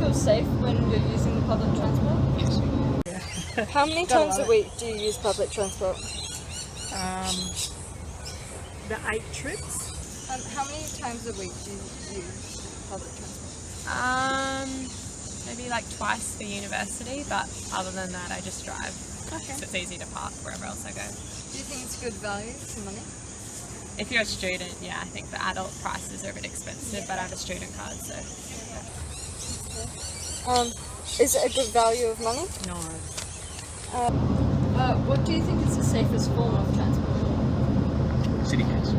feel safe when you're using the public transport? Yes. How many times a week do you use public transport? The 8 trips. How many times a week do you use public transport? Maybe like twice for university, but other than that I just drive. Okay. So it's easy to park wherever else I go. Do you think it's good value for money? If you're a student, yeah, I think the adult prices are a bit expensive, but I have a student card, so. Is it a good value of money? No. What do you think is the safest form of transport? City cats.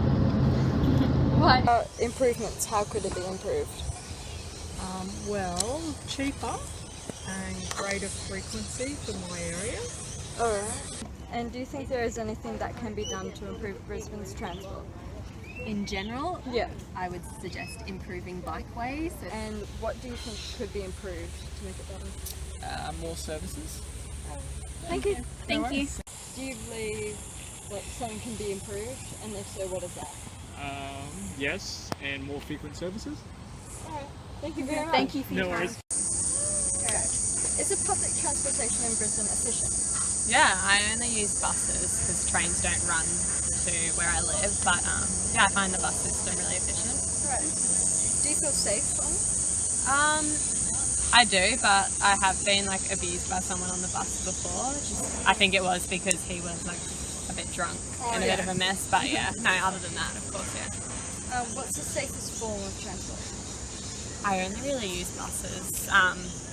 Why? Improvements, how could it be improved? Well, cheaper and greater frequency for my area. Alright. And do you think there is anything that can be done to improve Brisbane's transport? In general, Yeah. I would suggest improving bikeways. And what do you think could be improved to make it better? More services. Thank you. Thank you. Do you believe that something can be improved? And if so, what is that? Yes, and more frequent services. Alright. Thank you very much. Thank you for your No time. worries. Alright. Is it public transportation in Brisbane efficient? Yeah, I only use buses because trains don't run to where I live, but yeah, I find the bus system really efficient. Right. Do you feel safe on it? I do, but I have been like abused by someone on the bus before. I think it was because he was like a bit drunk and a bit of a mess, but yeah, no, other than that, of course, yeah. What's the safest form of transport? I only really use buses,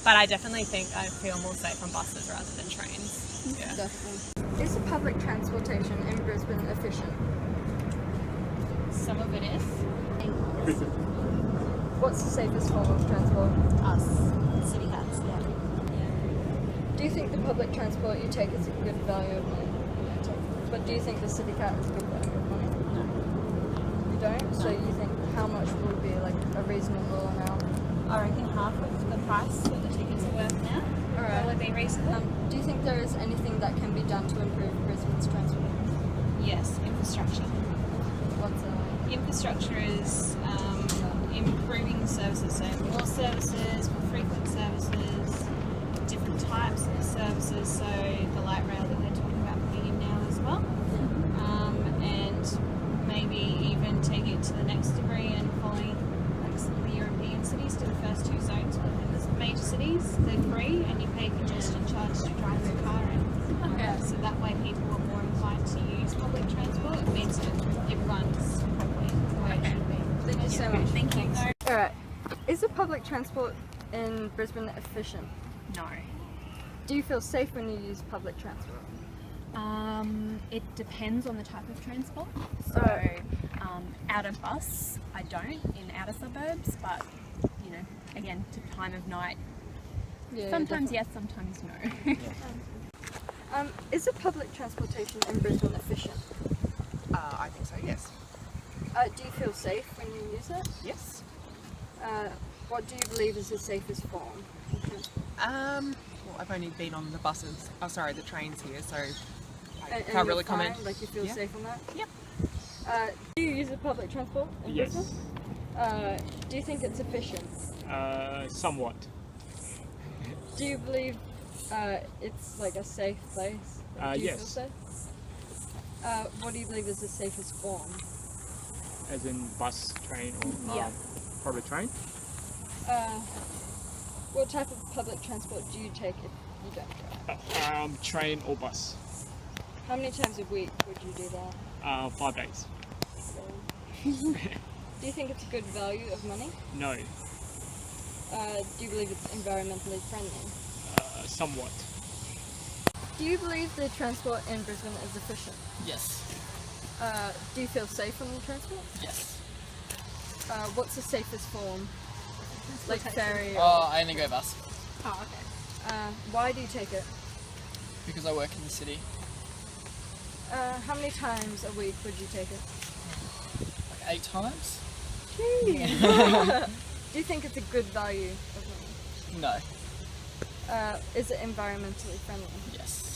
but I definitely think I feel more safe on buses rather than trains. Yeah. Definitely. Is the public transportation in Brisbane efficient? Some of it is. What's the safest form of transport? Us. City cats, yeah. Do you think the public transport you take is a good value of money? But do you think the city cat is a good value of money? No. You don't? So you think how much would be like a reasonable amount? I reckon half of the price that the tickets are worth now. Alright. Will it be reasonable? Do you think there is anything that can be done to improve Brisbane's transport? Yes, infrastructure. What's that? Infrastructure is improving services, so more services, more frequent services, different types of services, so the light rail that they're talking about putting in now as well, and maybe even take it to the next degree and following like some of the European cities to the first 2 zones within the major cities. They're free and you pay congestion charge to drive your car in. Okay. So that way people are more inclined to use public transport. It means that it runs properly the way it should be. Thank you so much. Thank you. Alright. Is the public transport in Brisbane efficient? No. Do you feel safe when you use public transport? It depends on the type of transport. So, Right. outer bus, I don't in outer suburbs, but you know, again, to time of night, Yeah, sometimes definitely. yes, sometimes no. Is the public transportation in Brisbane efficient? I think so, yes. Do you feel safe when you use it? Yes. What do you believe is the safest form of transport? Well, I've only been on the buses, the trains here, so I And can't you're really fine? comment. Like you feel Yeah. safe on that? Yep. Do you use the public transport in Yes. Brisbane? Do you think it's efficient? Somewhat. Do you believe it's like a safe place? Like, do you Yes. feel safe? What do you believe is the safest form? As in bus, train, or Yeah. public train. What type of public transport do you take if you don't drive? Train or bus. How many times a week would you do that? 5 days. Do you think it's a good value of money? No. Do you believe it's environmentally friendly? Somewhat. Do you believe the transport in Brisbane is efficient? Yes. Do you feel safe on the transport? Yes. What's the safest form? Like ferry? Or, Oh, I only go bus oh, okay. Why do you take it? because I work in the city. How many times a week would you take it? Like 8 times? Do you think it's a good value of money? No. Is it environmentally friendly? Yes.